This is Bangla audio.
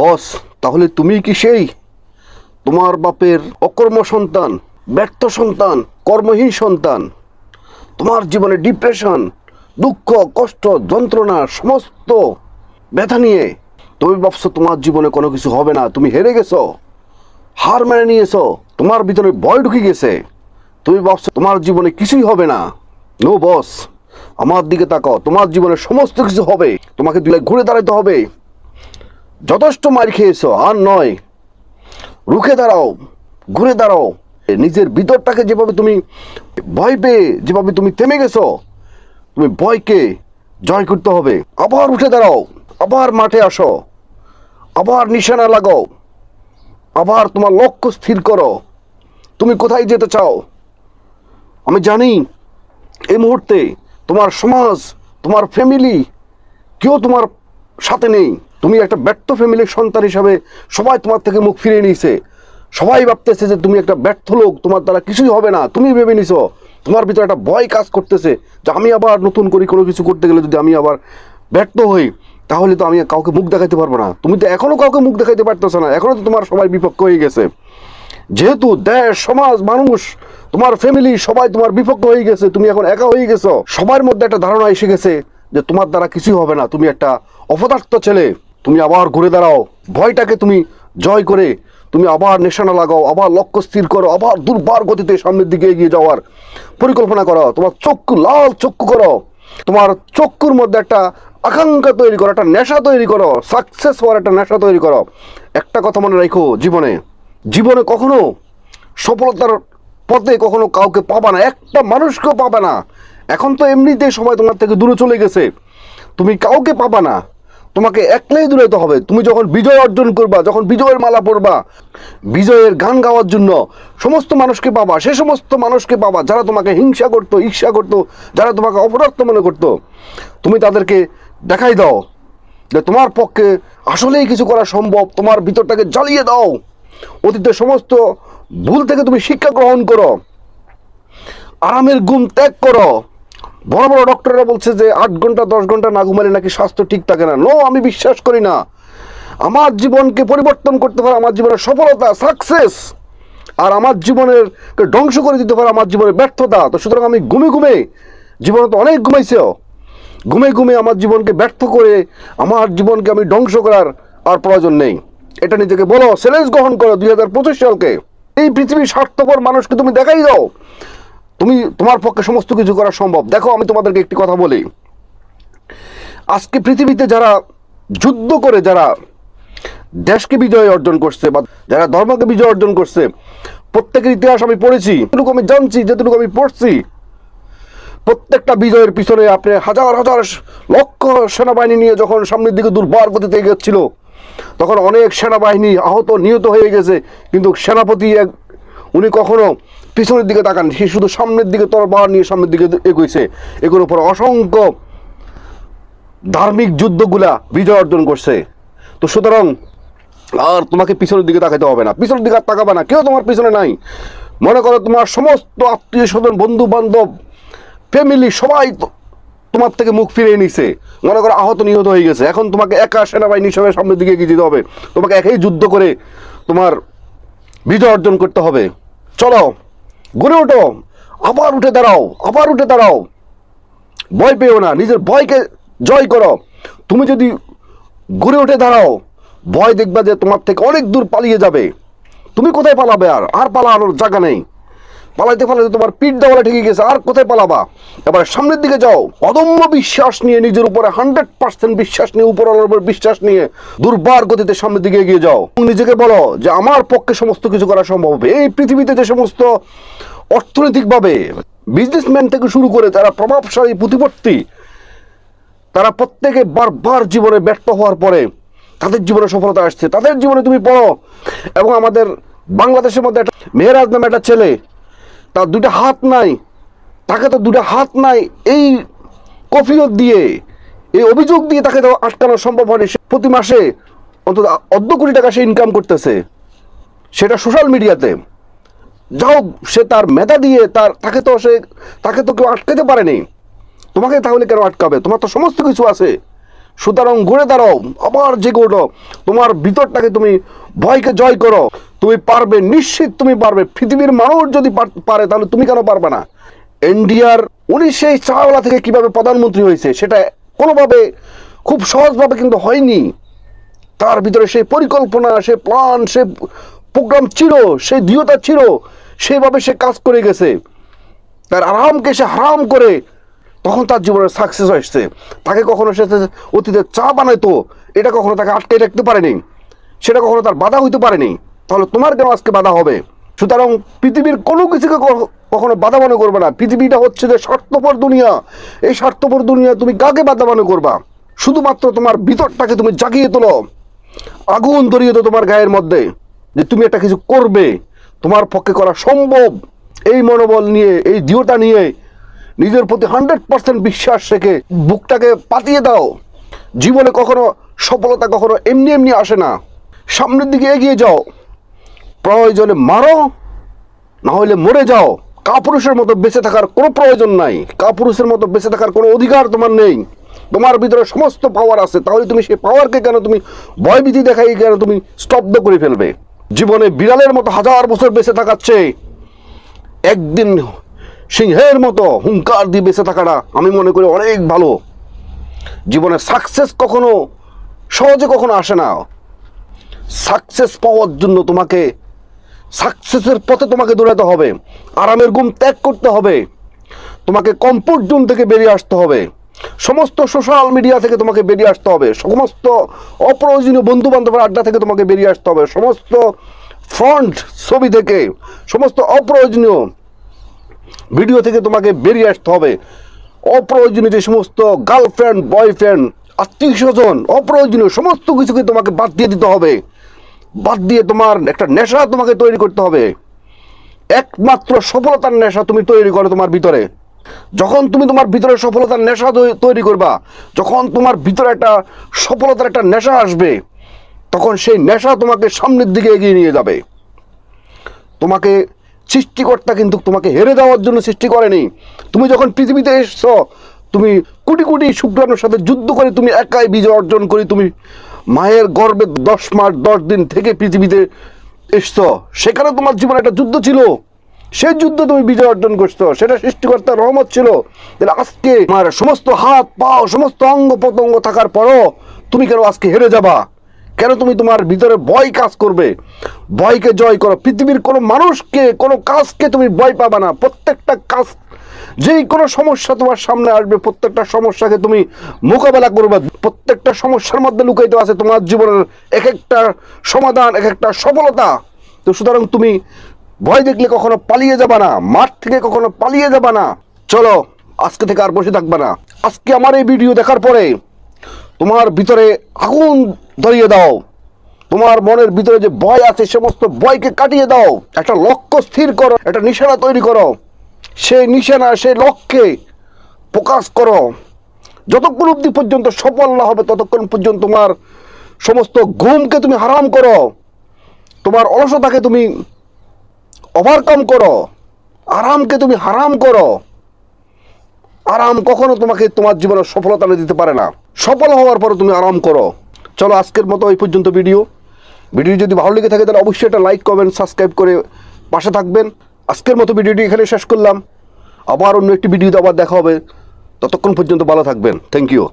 বস, তাহলে তুমি কি সেই তোমার বাপের অকর্ম সন্তান, ব্যর্থ সন্তান, কর্মহীন সন্তান? তোমার জীবনে ডিপ্রেশন, দুঃখ, কষ্ট, যন্ত্রণা, সমস্ত ব্যথা নিয়ে তুমি ভাবছো তোমার জীবনে কোনো কিছু হবে না, তুমি হেরে গেছো, হার মেনে নিয়েছো, তোমার ভিতরে ভয় ঢুকে গেছে, তুমি ভাবছো তোমার জীবনে কিছুই হবে না। নো বস, আমার দিকে তাকাও, তোমার জীবনে সমস্ত কিছু হবে। তোমাকে ঘুরে দাঁড়াতে হবে। যথেষ্ট মার খেয়েছো, আর নয়। রুখে দাঁড়াও, ঘুরে দাঁড়াও। নিজের ভিতরটাকে যেভাবে তুমি ভয় পেয়ে যেভাবে তুমি থেমে গেছো, তুমি ভয়কে জয় করতে হবে। আবার উঠে দাঁড়াও, আবার মাঠে আসো, আবার নিশানা লাগাও, আবার তোমার লক্ষ্য স্থির করো। তুমি কোথায় যেতে চাও? আমি জানি এই মুহূর্তে তোমার সমাজ, তোমার ফ্যামিলি, কেউ তোমার সাথে নেই। তুমি একটা ব্যর্থ ফ্যামিলির সন্তান হিসাবে সবাই তোমার থেকে মুখ ফিরিয়ে নিয়েছে। সবাই ভাবতেছে যে তুমি একটা ব্যর্থ লোক, তোমার দ্বারা কিছুই হবে না। তুমি ভেবে নিছো, তোমার ভিতরে একটা ভয় কাজ করতেছে যে আমি আবার নতুন করে কোনো কিছু করতে গেলে যদি আমি আবার ব্যর্থ হই, তাহলে তো আমি কাউকে মুখ দেখাতে পারবো না। তুমি তো এখনো কাউকে মুখ দেখাতে পারতেছো না, এখনো তো তোমার সবাই বিপক্ষ হয়ে গেছে। যেহেতু দেশ, সমাজ, মানুষ, তোমার ফ্যামিলি সবাই তোমার বিপক্ষ হয়ে গেছে, তুমি এখন একা হয়ে গেছো। সবার মধ্যে একটা ধারণা এসে গেছে যে তোমার দ্বারা কিছুই হবে না, তুমি একটা অপদার্থ ছেলে। তুমি আবার ঘুরে দাঁড়াও, ভয়টাকে তুমি জয় করে তুমি আবার নিশানা লাগাও, আবার লক্ষ্য স্থির করো, আবার দুর্বার গতিতে সামনের দিকে এগিয়ে যাওয়ার পরিকল্পনা করো। তোমার চক্ষু লাল চক্ষু করো, তোমার চক্ষুর মধ্যে একটা আকাঙ্ক্ষা তৈরি করো, একটা নেশা তৈরি করো, সাকসেস হওয়ার একটা নেশা তৈরি করো। একটা কথা মনে রাখো, জীবনে কখনো সফলতার পথে কখনো কাউকে পাবা না, একটা মানুষকেও পাবা না। এখন তো এমনিতে সবাই তোমার থেকে দূরে চলে গেছে, তুমি কাউকে পাবা না। তোমাকে একলাই দূরাইতে হবে। তুমি যখন বিজয় অর্জন করবা, যখন বিজয়ের মালা পরবা, বিজয়ের গান গাওয়ার জন্য সমস্ত মানুষকে পাবা। সে সমস্ত মানুষকে পাবা যারা তোমাকে হিংসা করতো, ঈর্ষা করতো, যারা তোমাকে অপরাধ মনে করতো। তুমি তাদেরকে দেখাই দাও যে তোমার পক্ষে আসলেই কিছু করা সম্ভব। তোমার ভিতরটাকে জ্বালিয়ে দাও। অতীতের সমস্ত ভুল থেকে তুমি শিক্ষা গ্রহণ করো, আরামের ঘুম ত্যাগ করো। বড় বড় ডক্টররা বলছে যে 8 ঘন্টা 10 ঘন্টা না ঘুমালে নাকি স্বাস্থ্য ঠিক থাকে না। নো, আমি বিশ্বাস করি না। আমার জীবনকে পরিবর্তন করতে পারে আমার জীবনের সফলতা, সাকসেস, আর আমার জীবনের ধ্বংস করে দিতে পারে আমার জীবনের ব্যর্থতা। তো সুতরাং আমি ঘুমে জীবনে তো অনেক ঘুমাইছো, ঘুমে আমার জীবনকে ব্যর্থ করে আমার জীবনকে আমি ধ্বংস করার আর প্রয়োজন নেই। এটা নিজেকে বলো, চ্যালেঞ্জ গ্রহণ করো 2025 সালকে। এই পৃথিবীর স্বার্থপর মানুষকে তুমি দেখাই দাও তোমার পক্ষে সমস্ত কিছু করা সম্ভব। দেখো, আমি তোমাদেরকে একটি কথা বলি, আজকে পৃথিবীতে যারা যুদ্ধ করে, যারা দেশকে বিজয় অর্জন করছে বা যারা ধর্মকে বিজয় অর্জন করছে, প্রত্যেকের ইতিহাস আমি পড়েছি, যেটুকু আমি জানছি, যেটুকু আমি পড়ছি, প্রত্যেকটা বিজয়ের পিছনে আপনি হাজার হাজার লক্ষ সেনাবাহিনী নিয়ে যখন সামনের দিকে দুর্বার গতিতে এগোচ্ছিল, তখন অনেক সেনাবাহিনী আহত নিহত হয়ে গেছে, কিন্তু সেনাপতি উনি কখনো পিছনের দিকে তাকান, সে শুধু সামনের দিকে তরবারি নিয়ে সামনের দিকে এগোইছে। এগুলোর উপর অসংখ্য ধার্মিক যুদ্ধগুলা বিজয় অর্জন করছে। তো সুতরাং আর তোমাকে পিছনের দিকে তাকাতে হবে না, পিছনের দিকে আর তাকাবে না, কেউ তোমার পিছনে নাই। মনে করো তোমার সমস্ত আত্মীয় স্বজন, বন্ধু বান্ধব, ফ্যামিলি সবাই তোমার থেকে মুখ ফিরিয়ে নিছে। মনে করো আহত নিহত হয়ে গেছে, এখন তোমাকে একা সেনাবাহিনী হিসেবে সামনের দিকে এগিয়ে যেতে হবে। তোমাকে একাই যুদ্ধ করে তোমার বিজয় অর্জন করতে হবে। চলো, ঘুরে ওঠো, আবার উঠে দাঁড়াও, আবার উঠে দাঁড়াও। ভয় পেও না, নিজের ভয়কে জয় করো। তুমি যদি ঘুরে উঠে দাঁড়াও, ভয় দেখবা যে তোমার থেকে অনেক দূর পালিয়ে যাবে। তুমি কোথায় পালাবে? আর পালানোর জায়গা নেই। পালাইতে তোমার পিঠ দেওয়ালে ঠেকে গেছে, আর কোথায় পালাবা? এবার সামনের দিকে যাও, অদম্য বিশ্বাস নিয়ে, নিজের উপরে 100% বিশ্বাস নিয়ে, উপরওয়ালার উপর বিশ্বাস নিয়ে দুর্বার গতিতে সামনের দিকে এগিয়ে যাও। নিজেকে বলো যে আমার পক্ষে সমস্ত কিছু করা সম্ভব হবে। এই পৃথিবীতে যে সমস্ত অর্থনৈতিকভাবে বিজনেসম্যান থেকে শুরু করে যারা প্রভাবশালী প্রতিপত্তি, তারা প্রত্যেকে বারবার জীবনে ব্যর্থ হওয়ার পরে তাদের জীবনে সফলতা আসছে। তাদের জীবনে তুমি পড়ো। এবং আমাদের বাংলাদেশের মধ্যে একটা মেহরাজ নামে একটা ছেলে, তার 2টা হাত নাই, তাকে তো 2টা হাত নাই, এই কফিয়ত দিয়ে, এই অভিযোগ দিয়ে তাকে তো আটকানো সম্ভব হয়নি। প্রতি মাসে অন্তত 1.5 কোটি টাকা সে ইনকাম করতেছে, সেটা সোশ্যাল মিডিয়াতে। যাও, সে তার মেধা দিয়ে তাকে তো কেউ আটকাতে পারেনি। তোমাকে তাহলে কেন আটকাবে? তোমার তো সমস্ত কিছু আছে, সুতরাং ঘুরে দাঁড়াও, আবার জেগে ওঠো, তোমার ভিতরটাকে তুমি ভয়কে জয় করো। তুমি পারবে, নিশ্চিত তুমি পারবে। পৃথিবীর মানুষ যদি পারে তাহলে তুমি কেন পারবে না? ইন্ডিয়ার উনি সেই চাওয়ালা থেকে কিভাবে প্রধানমন্ত্রী হয়েছে সেটা কোনোভাবে খুব সহজভাবে কিন্তু হয়নি। তার ভিতরে সেই পরিকল্পনা, সে প্ল্যান, সে প্রোগ্রাম ছিল, সেই দৃঢ়তা ছিল, সেইভাবে সে কাজ করে গেছে। তার আরামকে সে হারাম করে তখন তার জীবনের সাকসেস আসছে। তাকে কখনো সে অতীতে চা বানাইতো, এটা কখনো তাকে আটকে রাখতে পারেনি, সেটা কখনো তার বাধা হইতে পারেনি। তাহলে তোমার কেন আজকে বাধা হবে? সুতরাং পৃথিবীর কোনো কিছুকে কখনো বাধা মনে করবে না। পৃথিবীটা হচ্ছে যে স্বার্থপর দুনিয়া। এই স্বার্থপর দুনিয়া তুমি কাকে বাধা মনে করবা? শুধুমাত্র তোমার ভিতরটাকে তুমি জাগিয়ে তোলো, আগুন ধরিয়ে তো তোমার গায়ের মধ্যে, যে তুমি একটা কিছু করবে, তোমার পক্ষে করা সম্ভব। এই মনোবল নিয়ে, এই দৃঢ়তা নিয়ে নিজের প্রতি 100% বিশ্বাস রেখে বুকটাকে পাতিয়ে দাও। জীবনে কখনো সফলতা কখনো এমনি এমনি আসে না। সামনের দিকে এগিয়ে যাও, প্রয়োজনে মারো, না হলে মরে যাও। কাপুরুষের মতো বেঁচে থাকার কোনো প্রয়োজন নাই, কাপুরুষের মতো বেঁচে থাকার কোনো অধিকার তোমার নেই। তোমার ভিতরে সমস্ত পাওয়ার আছে, তাহলে তুমি সেই পাওয়ারকে কেন তুমি ভয়ভীতি দেখাই কেন তুমি স্তব্ধ করে ফেলবে? জীবনে বিড়ালের মতো 1000 বছর বেঁচে থাকার চেয়ে একদিন সিংহের মতো হুঙ্কার দিয়ে বেঁচে থাকাটা আমি মনে করি অনেক ভালো। জীবনে সাকসেস কখনো সহজে কখনো আসে না। সাকসেস পাওয়ার জন্য তোমাকে সাকসেসের পথে তোমাকে দৌড়াতে হবে, আরামের ঘুম ত্যাগ করতে হবে, তোমাকে কমফোর্ট জোন থেকে বেরিয়ে আসতে হবে, সমস্ত সোশ্যাল মিডিয়া থেকে তোমাকে বেরিয়ে আসতে হবে, সমস্ত অপ্রয়োজনীয় বন্ধু বান্ধবের আড্ডা থেকে তোমাকে বেরিয়ে আসতে হবে, সমস্ত ফ্রন্ট ছবি থেকে, সমস্ত অপ্রয়োজনীয় ভিডিও থেকে তোমাকে বেরিয়ে আসতে হবে। অপ্রয়োজনীয় যে সমস্ত গার্লফ্রেন্ড, বয়ফ্রেন্ড, আত্মীয় স্বজন, অপ্রয়োজনীয় সমস্ত কিছুকে তোমাকে বাদ দিয়ে দিতে হবে। বাদ দিয়ে তোমার একটা নেশা তোমাকে তৈরি করতে হবে। একমাত্র সফলতার নেশা তুমি তৈরি করো তোমার ভিতরে। যখন তুমি তোমার ভিতরে সফলতার নেশা তৈরি করবা, যখন তোমার ভিতরে একটা সফলতার একটা নেশা আসবে, তখন সেই নেশা তোমাকে সামনের দিকে এগিয়ে নিয়ে যাবে। তোমাকে সৃষ্টিকর্তা কিন্তু তোমাকে হেরে দেওয়ার জন্য সৃষ্টি করেনি। তুমি যখন পৃথিবীতে এসছো, তুমি কোটি কোটি শুক্রাণুর সাথে যুদ্ধ করে তুমি একাই বিজয় অর্জন করে তুমি মায়ের গর্ভে 10 মাস 10 দিন থেকে পৃথিবীতে এসছো। সেখানে তোমার জীবনে একটা যুদ্ধ ছিল, সেই যুদ্ধ তুমি বিজয় অর্জন করছো, সেটা সৃষ্টিকর্তার রহমত ছিল। তাহলে আজকে আমার সমস্ত হাত পাও, সমস্ত অঙ্গ প্রত্যঙ্গ থাকার পরও তুমি কেন আজকে হেরে যাবা? কেন তুমি তোমার ভিতরে ভয় কাজ করবে? ভয়কে জয় করো। পৃথিবীর কোনো মানুষকে, কোনো কাজকে তুমি ভয় পাবা না। প্রত্যেকটা কাজ, যেই কোনো সমস্যা তোমার সামনে আসবে, প্রত্যেকটা সমস্যাকে তুমি মোকাবেলা করবে। প্রত্যেকটা সমস্যার মধ্যে লুকাইতে আছে তোমার জীবনের এক একটা সমাধান, এক একটা সফলতা। তো সুতরাং তুমি ভয় দেখলে কখনো পালিয়ে যাবা না, মাঠ থেকে কখনো পালিয়ে যাবা না। চলো, আজকে থেকে আর বসে থাকবা না। আজকে আমার এই ভিডিও দেখার পরে তোমার ভিতরে আগুন ধরিয়ে দাও। তোমার মনের ভিতরে যে ভয় আছে, সমস্ত ভয়কে কাটিয়ে দাও। একটা লক্ষ্য স্থির করো, একটা নিশানা তৈরি করো। সেই নিশানা, সেই লক্ষ্যে ফোকাস করো। যতক্ষণ অবধি পর্যন্ত সফল না হবে, ততক্ষণ পর্যন্ত তোমার সমস্ত ঘুমকে তুমি হারাম করো, তোমার অলসতাকে তুমি ওভারকাম করো, আরামকে তুমি হারাম করো। আরাম কখনো তোমাকে তোমার জীবনের সফলতা এনে দিতে পারে না। সফল হওয়ার পরে তুমি আরাম করো। চলো, আজকের মতো এই পর্যন্ত ভিডিও যদি ভালো লেগে থাকে তাহলে অবশ্যই একটা লাইক, কমেন্ট, সাবস্ক্রাইব করে পাশে থাকবেন। আজকের মতো ভিডিওটি এখানে শেষ করলাম। আবার অন্য একটি ভিডিওতে আবার দেখা হবে। ততক্ষণ পর্যন্ত ভালো থাকবেন। Thank you.